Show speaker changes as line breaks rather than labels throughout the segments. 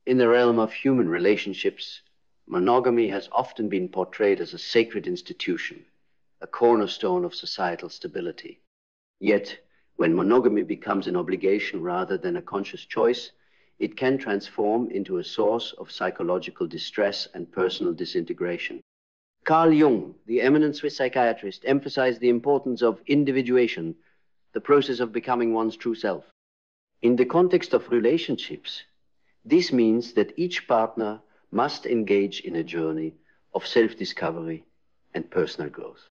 In the realm of human relationships, monogamy has often been portrayed as a sacred institution, a cornerstone of societal stability. Yet, when monogamy becomes an obligation rather than a conscious choice, it can transform into a source of psychological distress and personal disintegration. Carl Jung, the eminent Swiss psychiatrist, emphasized the importance of individuation, the process of becoming one's true self. In the context of relationships, this means that each partner must engage in a journey of self-discovery and personal growth.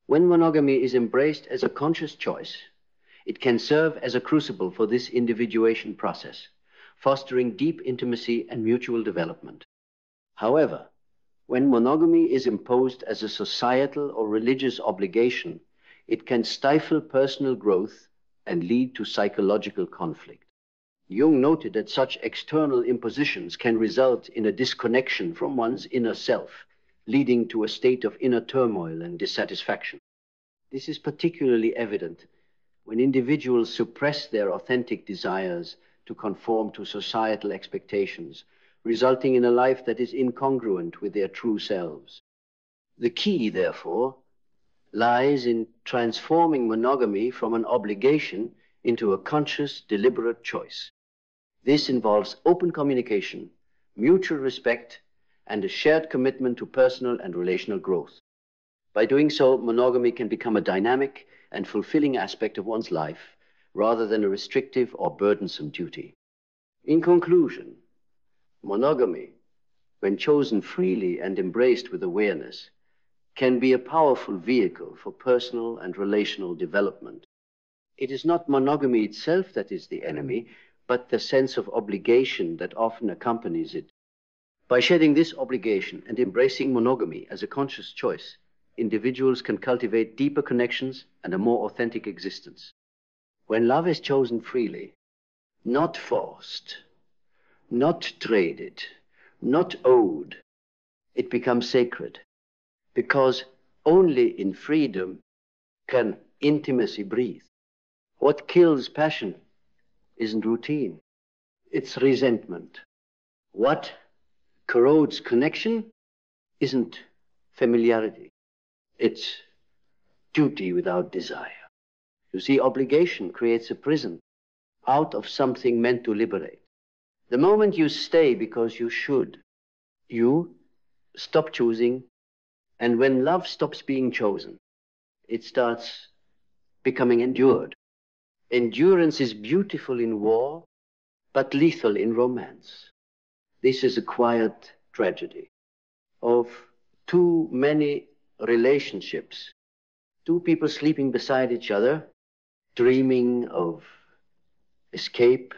When monogamy is embraced as a conscious choice, it can serve as a crucible for this individuation process, fostering deep intimacy and mutual development. However, when monogamy is imposed as a societal or religious obligation, it can stifle personal growth and lead to psychological conflict. Jung noted that such external impositions can result in a disconnection from one's inner self, leading to a state of inner turmoil and dissatisfaction. This is particularly evident when individuals suppress their authentic desires to conform to societal expectations, resulting in a life that is incongruent with their true selves. The key, therefore, lies in transforming monogamy from an obligation into a conscious, deliberate choice. This involves open communication, mutual respect, and a shared commitment to personal and relational growth. By doing so, monogamy can become a dynamic and fulfilling aspect of one's life, rather than a restrictive or burdensome duty. In conclusion, monogamy, when chosen freely and embraced with awareness, can be a powerful vehicle for personal and relational development. It is not monogamy itself that is the enemy, but the sense of obligation that often accompanies it. By shedding this obligation and embracing monogamy as a conscious choice, individuals can cultivate deeper connections and a more authentic existence. When love is chosen freely, not forced, not traded, not owed, it becomes sacred, because only in freedom can intimacy breathe. What kills passion isn't routine, it's resentment. What corrodes connection isn't familiarity, it's duty without desire. You see, obligation creates a prison out of something meant to liberate. The moment you stay because you should, you stop choosing, and when love stops being chosen, it starts becoming endured. Endurance is beautiful in war, but lethal in romance. This is a quiet tragedy of too many relationships, two people sleeping beside each other, dreaming of escape,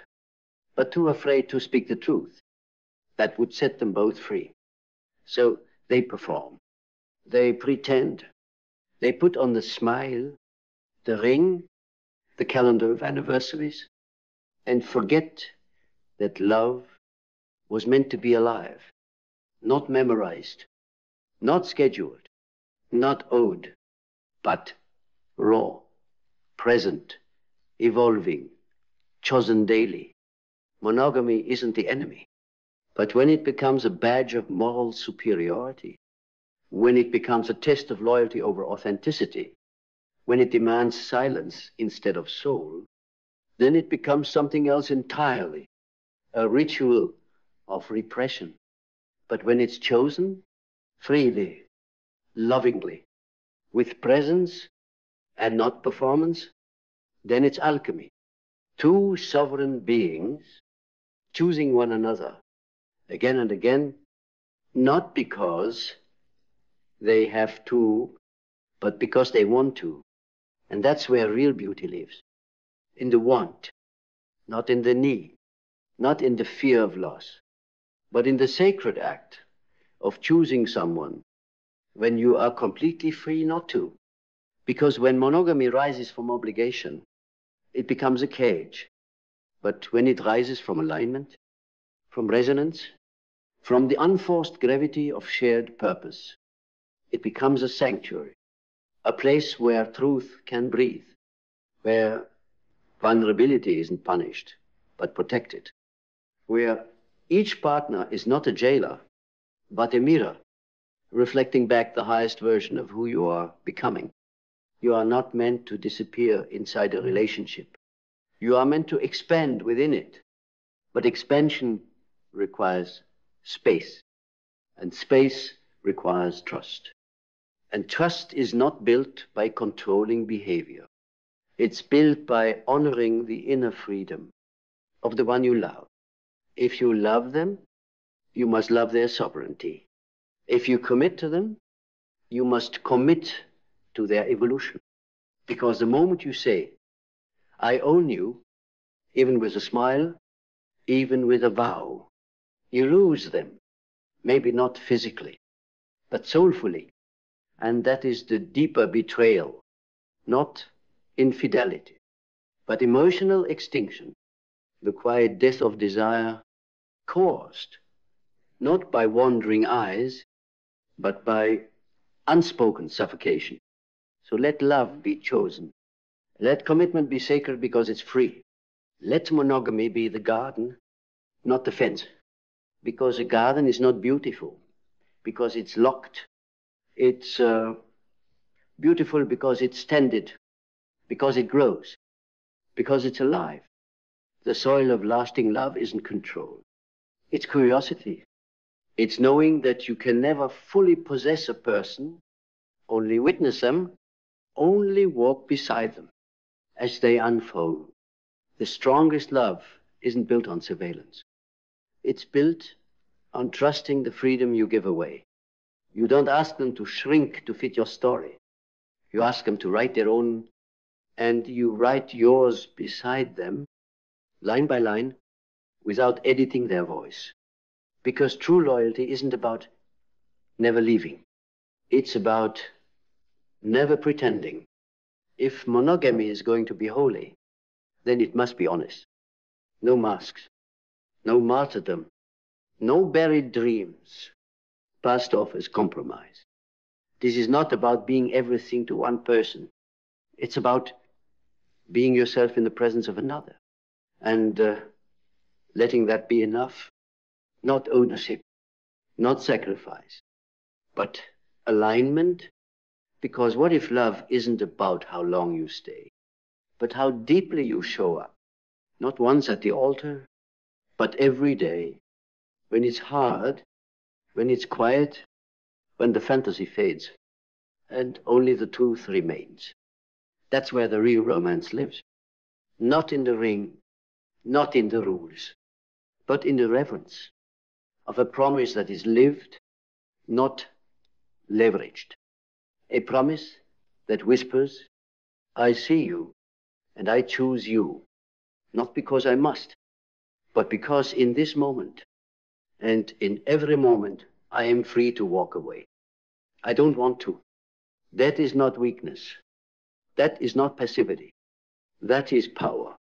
but too afraid to speak the truth that would set them both free. So they perform, they pretend, they put on the smile, the ring, the calendar of anniversaries, and forget that love was meant to be alive, not memorized, not scheduled, not owed, but raw, present, evolving, chosen daily. Monogamy isn't the enemy, but when it becomes a badge of moral superiority, when it becomes a test of loyalty over authenticity, when it demands silence instead of soul, then it becomes something else entirely, a ritual of repression. But when it's chosen freely, lovingly, with presence and not performance, then it's alchemy. Two sovereign beings choosing one another again and again, not because they have to, but because they want to. And that's where real beauty lives, in the want, not in the need, not in the fear of loss, but in the sacred act of choosing someone when you are completely free not to. Because when monogamy rises from obligation, it becomes a cage. But when it rises from alignment, from resonance, from the unforced gravity of shared purpose, it becomes a sanctuary, a place where truth can breathe, where vulnerability isn't punished, but protected, where Each partner is not a jailer, but a mirror, reflecting back the highest version of who you are becoming. You are not meant to disappear inside a relationship. You are meant to expand within it. But expansion requires space, and space requires trust. And trust is not built by controlling behavior. It's built by honoring the inner freedom of the one you love. If you love them, you must love their sovereignty. If you commit to them, you must commit to their evolution. Because the moment you say, I own you, even with a smile, even with a vow, you lose them. Maybe not physically, but soulfully. And that is the deeper betrayal, not infidelity, but emotional extinction, the quiet death of desire caused not by wandering eyes, but by unspoken suffocation. So let love be chosen. Let commitment be sacred because it's free. Let monogamy be the garden, not the fence. Because a garden is not beautiful, because it's locked. It's beautiful because it's tended, because it grows, because it's alive. The soil of lasting love isn't control. It's curiosity. It's knowing that you can never fully possess a person, only witness them, only walk beside them as they unfold. The strongest love isn't built on surveillance. It's built on trusting the freedom you give away. You don't ask them to shrink to fit your story. You ask them to write their own, and you write yours beside them, line by line, without editing their voice. Because true loyalty isn't about never leaving. It's about never pretending. If monogamy is going to be holy, then it must be honest. No masks, no martyrdom, no buried dreams, passed off as compromise. This is not about being everything to one person. It's about being yourself in the presence of another. And letting that be enough. Not ownership, not sacrifice, but alignment. Because what if love isn't about how long you stay, but how deeply you show up? Not once at the altar, but every day. When it's hard, when it's quiet, when the fantasy fades, and only the truth remains. That's where the real romance lives. Not in the ring, not in the rules, but in the reverence of a promise that is lived, not leveraged. A promise that whispers, I see you and I choose you, not because I must, but because in this moment and in every moment I am free to walk away. I don't want to. That is not weakness. That is not passivity. That is power.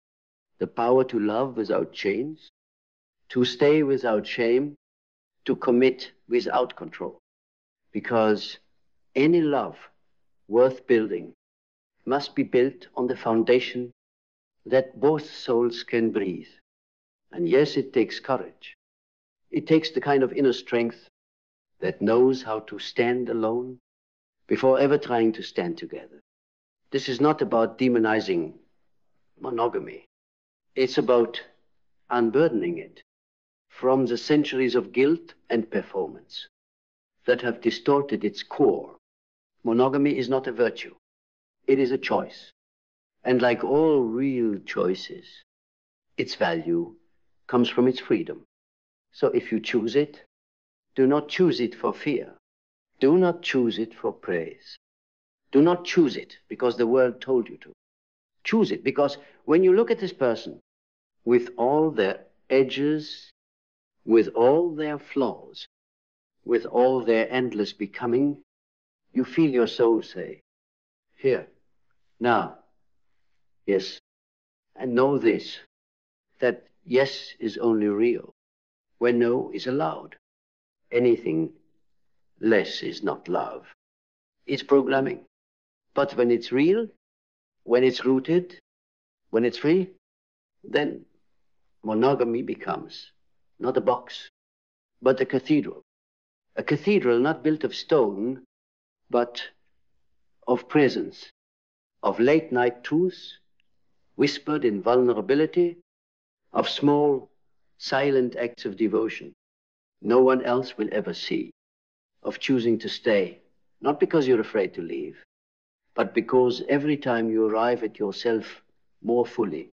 The power to love without chains, to stay without shame, to commit without control. Because any love worth building must be built on the foundation that both souls can breathe. And yes, it takes courage. It takes the kind of inner strength that knows how to stand alone before ever trying to stand together. This is not about demonizing monogamy. It's about unburdening it from the centuries of guilt and performance that have distorted its core. Monogamy is not a virtue. It is a choice. And like all real choices, its value comes from its freedom. So if you choose it, do not choose it for fear. Do not choose it for praise. Do not choose it because the world told you to. Choose it because when you look at this person with all their edges, with all their flaws, with all their endless becoming, you feel your soul say, here, now, yes. And know this, that yes is only real when no is allowed. Anything less is not love. It's programming. But when it's real, when it's rooted, when it's free, then monogamy becomes not a box, but a cathedral. A cathedral not built of stone, but of presence, of late night truths, whispered in vulnerability, of small, silent acts of devotion no one else will ever see, of choosing to stay, not because you're afraid to leave, but because every time you arrive at yourself more fully,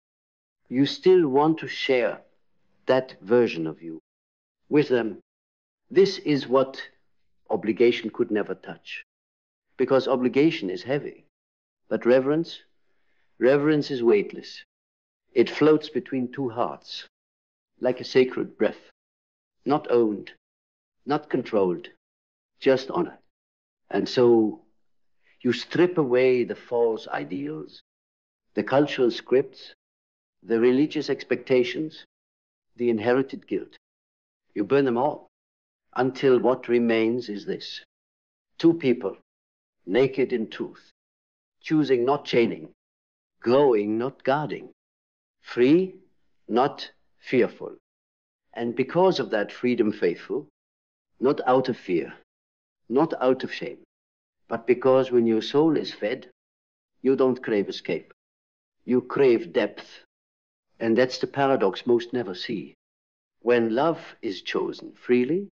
you still want to share that version of you with them. This is what obligation could never touch, because obligation is heavy, but reverence is weightless. It floats between two hearts, like a sacred breath, not owned, not controlled, just honored. And so you strip away the false ideals, the cultural scripts, the religious expectations, the inherited guilt. You burn them all until what remains is this: two people, naked in truth, choosing, not chaining, growing, not guarding, free, not fearful. And because of that freedom, faithful, not out of fear, not out of shame, but because when your soul is fed, you don't crave escape. You crave depth. And that's the paradox most never see. When love is chosen freely,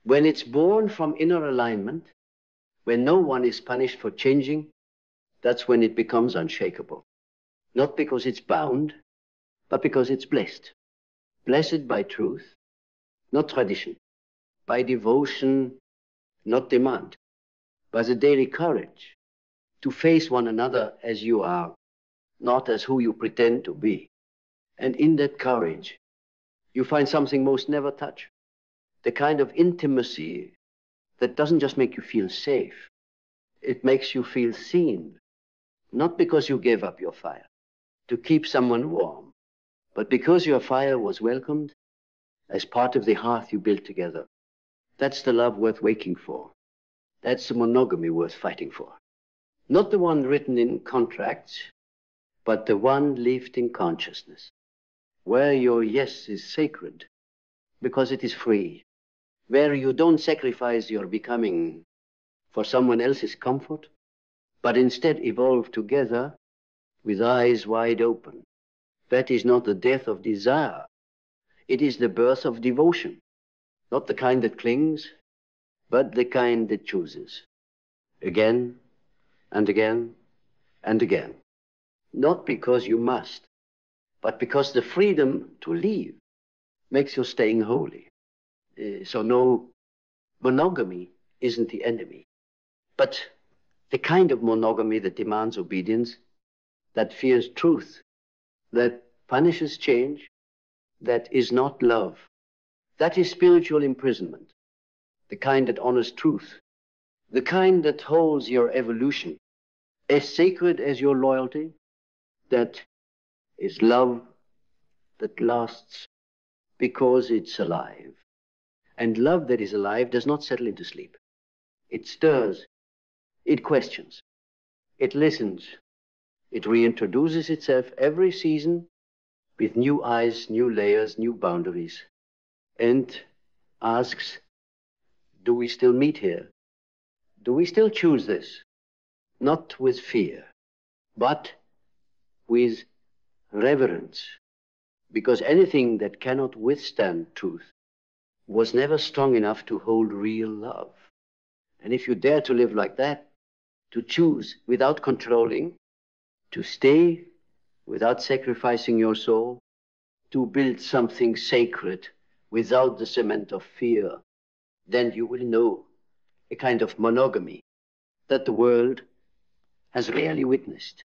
when it's born from inner alignment, when no one is punished for changing, that's when it becomes unshakable. Not because it's bound, but because it's blessed. Blessed by truth, not tradition, by devotion, not demand, by the daily courage to face one another as you are, not as who you pretend to be. And in that courage, you find something most never touch, the kind of intimacy that doesn't just make you feel safe, it makes you feel seen, not because you gave up your fire to keep someone warm, but because your fire was welcomed as part of the hearth you built together. That's the love worth waking for. That's the monogamy worth fighting for. Not the one written in contracts, but the one lived in consciousness, where your yes is sacred because it is free, where you don't sacrifice your becoming for someone else's comfort, but instead evolve together with eyes wide open. That is not the death of desire. It is the birth of devotion, not the kind that clings, but the kind that chooses. Again and again and again. Not because you must, but because the freedom to leave makes your staying holy. So no, monogamy isn't the enemy, but the kind of monogamy that demands obedience, that fears truth, that punishes change, that is not love. That is spiritual imprisonment, the kind that honors truth, the kind that holds your evolution as sacred as your loyalty, that is love that lasts because it's alive. And love that is alive does not settle into sleep. It stirs, it questions, it listens, it reintroduces itself every season with new eyes, new layers, new boundaries, and asks, do we still meet here? Do we still choose this? Not with fear, but with reverence, because anything that cannot withstand truth was never strong enough to hold real love. And if you dare to live like that, to choose without controlling, to stay without sacrificing your soul, to build something sacred without the cement of fear, then you will know a kind of monogamy that the world has rarely witnessed.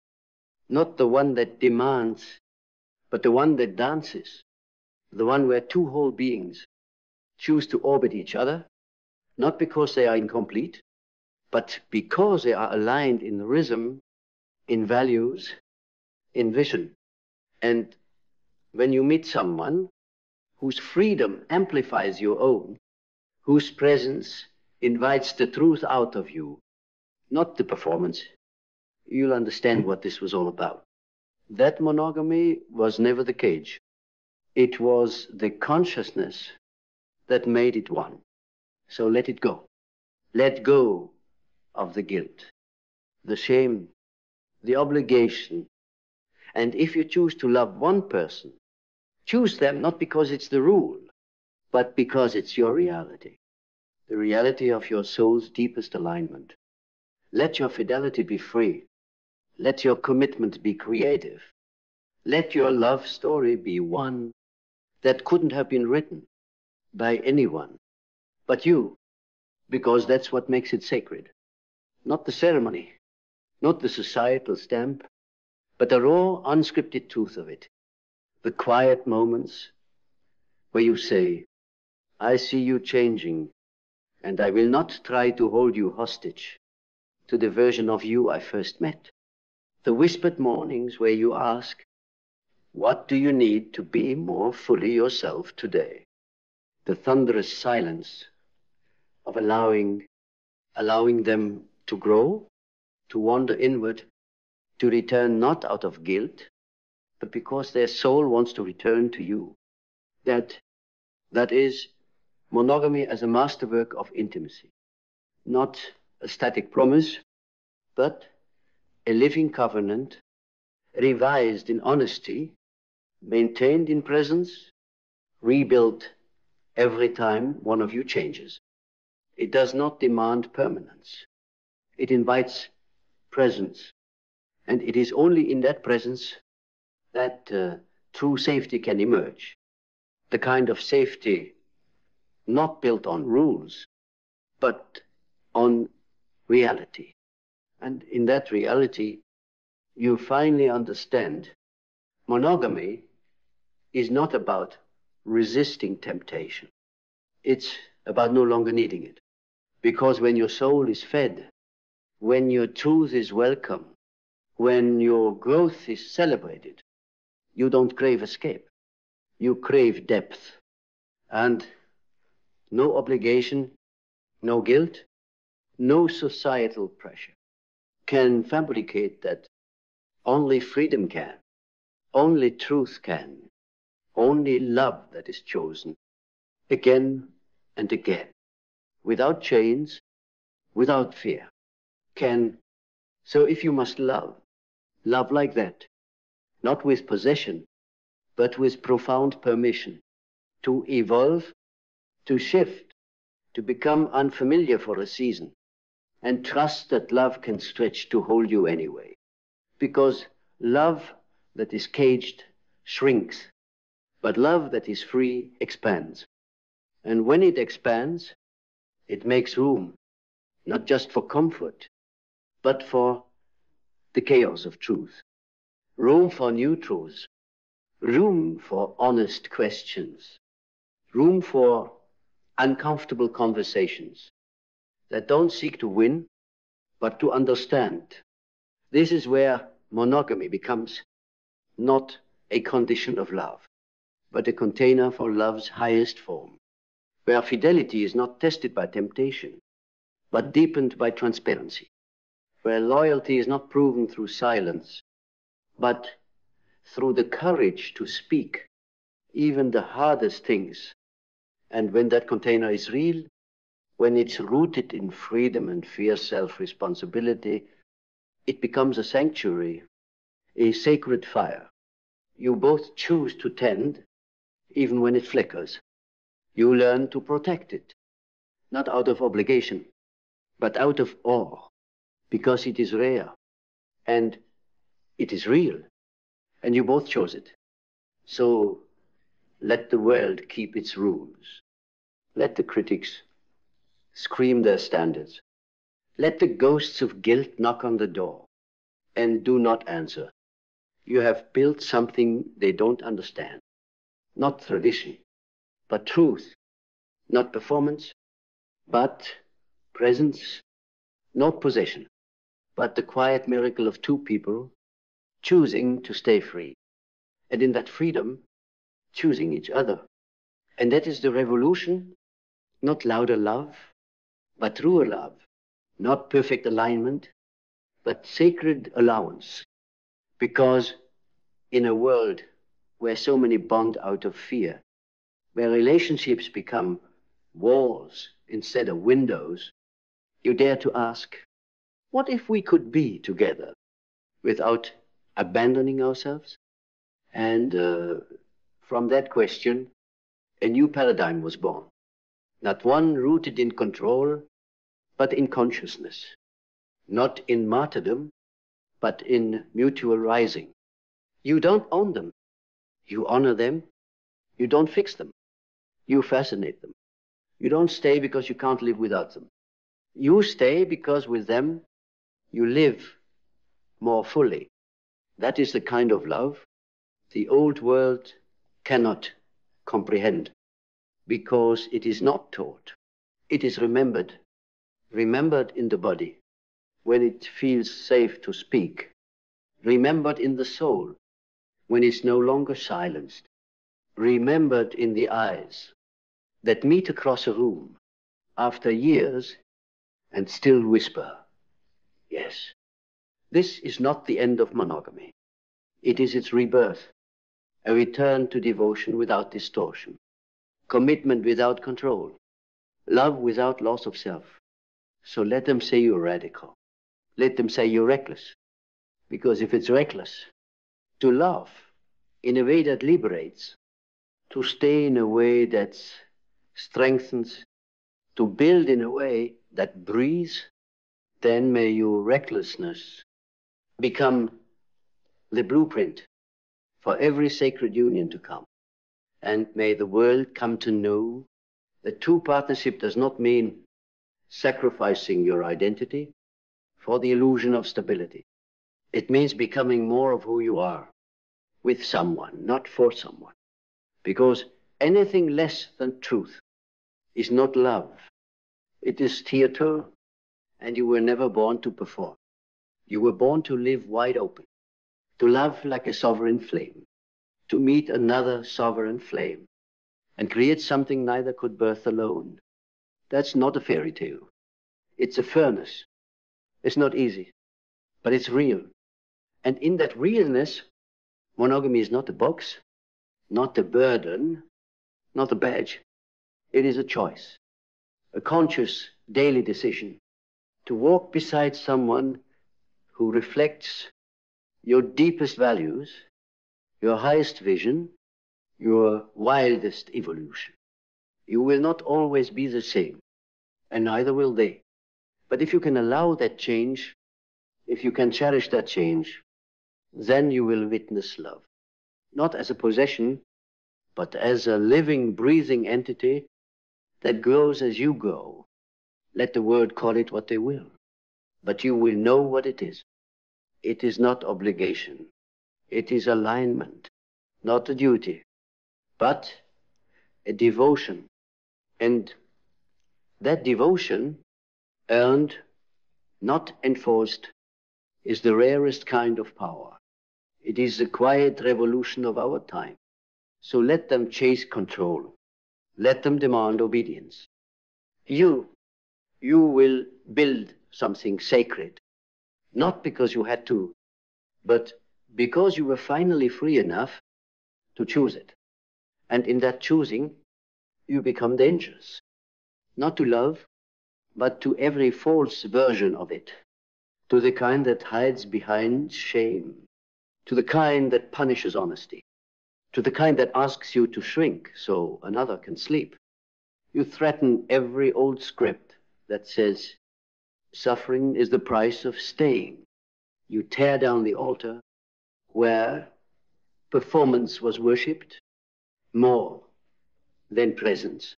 Not the one that demands, but the one that dances, the one where two whole beings choose to orbit each other, not because they are incomplete, but because they are aligned in rhythm, in values, in vision. And when you meet someone whose freedom amplifies your own, whose presence invites the truth out of you, not the performance, you'll understand what this was all about. That monogamy was never the cage. It was the consciousness that made it one. So let it go. Let go of the guilt, the shame, the obligation. And if you choose to love one person, choose them not because it's the rule, but because it's your reality, the reality of your soul's deepest alignment. Let your fidelity be free. Let your commitment be creative. Let your love story be one that couldn't have been written by anyone but you, because that's what makes it sacred. Not the ceremony, not the societal stamp, but the raw, unscripted truth of it. The quiet moments where you say, I see you changing, and I will not try to hold you hostage to the version of you I first met. The whispered mornings where you ask, what do you need to be more fully yourself today? The thunderous silence of allowing them to grow, to wander inward, to return not out of guilt, but because their soul wants to return to you. That is monogamy as a masterwork of intimacy. Not a static promise, but a living covenant, revised in honesty, maintained in presence, rebuilt every time one of you changes. It does not demand permanence. It invites presence. And it is only in that presence that true safety can emerge. The kind of safety not built on rules, but on reality. And in that reality, you finally understand monogamy is not about resisting temptation. It's about no longer needing it. Because when your soul is fed, when your truth is welcome, when your growth is celebrated, you don't crave escape. You crave depth. And no obligation, no guilt, no societal pressure can fabricate that. Only freedom can. Only truth can. Only love that is chosen again and again, without chains, without fear, can. So if you must love, love like that, not with possession, but with profound permission to evolve, to shift, to become unfamiliar for a season, and trust that love can stretch to hold you anyway. Because love that is caged shrinks, but love that is free expands. And when it expands, it makes room, not just for comfort, but for the chaos of truth. Room for new truths. Room for honest questions. Room for uncomfortable conversations that don't seek to win, but to understand. This is where monogamy becomes not a condition of love, but a container for love's highest form, where fidelity is not tested by temptation, but deepened by transparency, where loyalty is not proven through silence, but through the courage to speak even the hardest things. And when that container is real, when it's rooted in freedom and fierce self-responsibility, it becomes a sanctuary, a sacred fire. You both choose to tend, even when it flickers. You learn to protect it, not out of obligation, but out of awe, because it is rare, and it is real, and you both chose it. So let the world keep its rules. Let the critics scream their standards. Let the ghosts of guilt knock on the door, and do not answer. You have built something they don't understand. Not tradition, but truth. Not performance, but presence. Not possession, but the quiet miracle of two people choosing to stay free. And in that freedom, choosing each other. And that is the revolution, not louder love, but truer love. Not perfect alignment, but sacred allowance. Because in a world where so many bond out of fear, where relationships become walls instead of windows, you dare to ask, what if we could be together without abandoning ourselves? And from that question, a new paradigm was born. Not one rooted in control, but in consciousness. Not in martyrdom, but in mutual rising. You don't own them. You honor them. You don't fix them. You fascinate them. You don't stay because you can't live without them. You stay because with them you live more fully. That is the kind of love the old world cannot comprehend, because it is not taught. It is remembered in the body when it feels safe to speak, remembered in the soul when it's no longer silenced, remembered in the eyes that meet across a room after years and still whisper, yes. This is not the end of monogamy. It is its rebirth, a return to devotion without distortion, commitment without control, love without loss of self. So let them say you're radical. Let them say you're reckless. Because if it's reckless, to love in a way that liberates, to stay in a way that strengthens, to build in a way that breathes, then may your recklessness become the blueprint for every sacred union to come. And may the world come to know that true partnership does not mean sacrificing your identity for the illusion of stability. It means becoming more of who you are with someone, not for someone. Because anything less than truth is not love. It is theater, and you were never born to perform. You were born to live wide open, to love like a sovereign flame, to meet another sovereign flame, and create something neither could birth alone. That's not a fairy tale. It's a furnace. It's not easy, but it's real. And in that realness, monogamy is not a box, not a burden, not a badge. It is a choice, a conscious daily decision to walk beside someone who reflects your deepest values, your highest vision, your wildest evolution. You will not always be the same, and neither will they. But if you can allow that change, if you can cherish that change, then you will witness love. Not as a possession, but as a living, breathing entity that grows as you grow. Let the world call it what they will. But you will know what it is. It is not obligation. It is alignment, not a duty, but a devotion. And that devotion, earned, not enforced, is the rarest kind of power. It is the quiet revolution of our time. So let them chase control. Let them demand obedience. You will build something sacred, not because you had to, but because you were finally free enough to choose it. And in that choosing, you become dangerous. Not to love, but to every false version of it. To the kind that hides behind shame. To the kind that punishes honesty. To the kind that asks you to shrink so another can sleep. You threaten every old script that says suffering is the price of staying. You tear down the altar where performance was worshipped more than presence,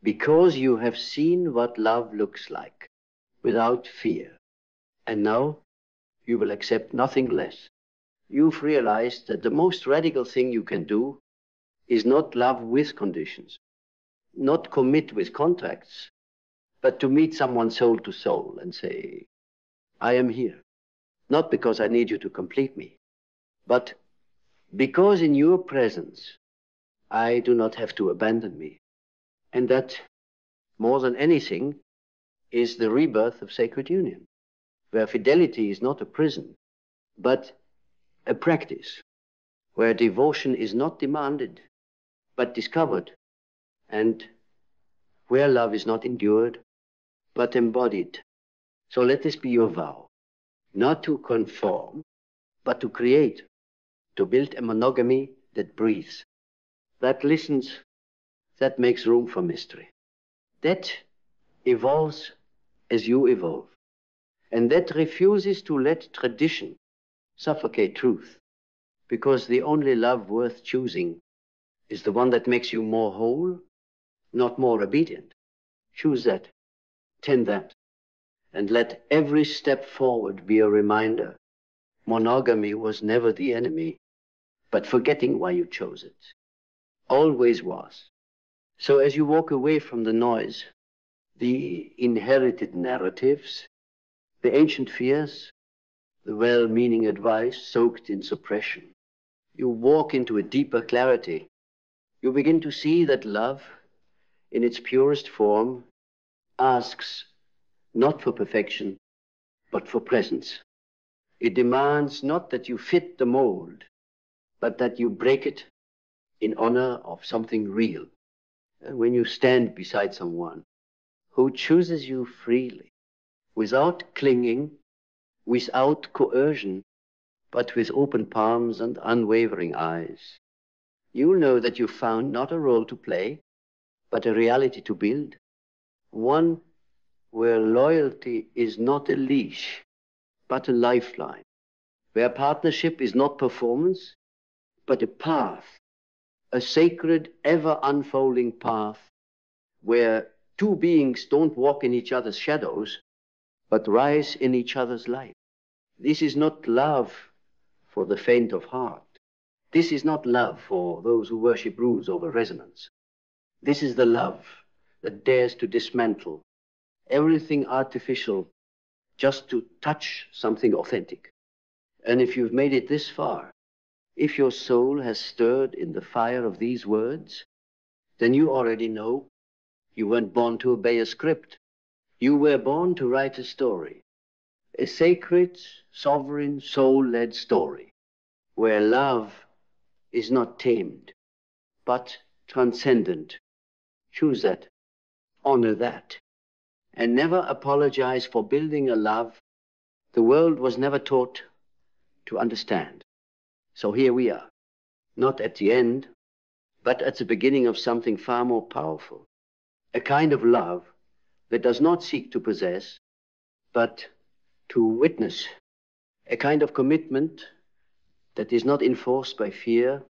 because you have seen what love looks like without fear. And now you will accept nothing less. You've realized that the most radical thing you can do is not love with conditions, not commit with contracts, but to meet someone soul to soul and say, I am here, not because I need you to complete me, but because in your presence, I do not have to abandon me. And that, more than anything, is the rebirth of sacred union, where fidelity is not a prison, but a practice, where devotion is not demanded, but discovered, and where love is not endured, but embodied. So let this be your vow, not to conform, but to create, to build a monogamy that breathes, that listens, that makes room for mystery, that evolves as you evolve, and that refuses to let tradition suffocate truth, because the only love worth choosing is the one that makes you more whole, not more obedient. Choose that, tend that, and let every step forward be a reminder. Monogamy was never the enemy, but forgetting why you chose it. Always was. So as you walk away from the noise, the inherited narratives, the ancient fears, the well-meaning advice soaked in suppression, you walk into a deeper clarity. You begin to see that love, in its purest form, asks not for perfection, but for presence. It demands not that you fit the mold, but that you break it in honor of something real. When you stand beside someone who chooses you freely, without clinging, without coercion, but with open palms and unwavering eyes, you know that you found not a role to play, but a reality to build. One where loyalty is not a leash, but a lifeline. Where partnership is not performance, but a path, a sacred, ever unfolding path, where two beings don't walk in each other's shadows, but rise in each other's light. This is not love for the faint of heart. This is not love for those who worship rules over resonance. This is the love that dares to dismantle everything artificial just to touch something authentic. And if you've made it this far, if your soul has stirred in the fire of these words, then you already know you weren't born to obey a script. You were born to write a story, a sacred, sovereign, soul-led story, where love is not tamed, but transcendent. Choose that, honor that, and never apologize for building a love the world was never taught to understand. So here we are, not at the end, but at the beginning of something far more powerful, a kind of love that does not seek to possess, but to witness, a kind of commitment that is not enforced by fear,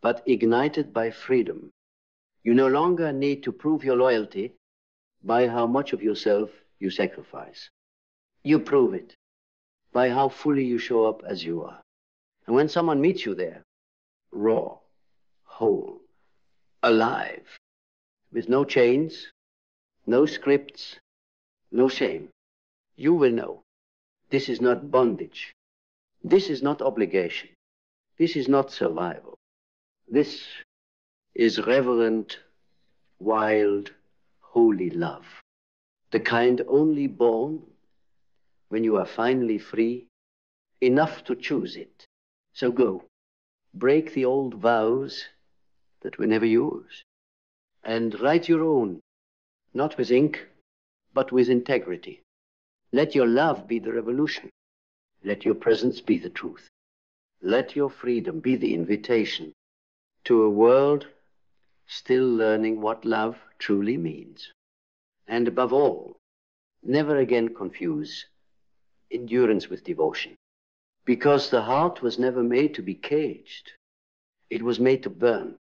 but ignited by freedom. You no longer need to prove your loyalty by how much of yourself you sacrifice. You prove it by how fully you show up as you are. And when someone meets you there, raw, whole, alive, with no chains, no scripts, no shame, you will know this is not bondage. This is not obligation. This is not survival. This is reverent, wild, holy love. The kind only born when you are finally free, enough to choose it. So go, break the old vows that were never yours, and write your own, not with ink, but with integrity. Let your love be the revolution. Let your presence be the truth. Let your freedom be the invitation to a world still learning what love truly means. And above all, never again confuse endurance with devotion, because the heart was never made to be caged. It was made to burn.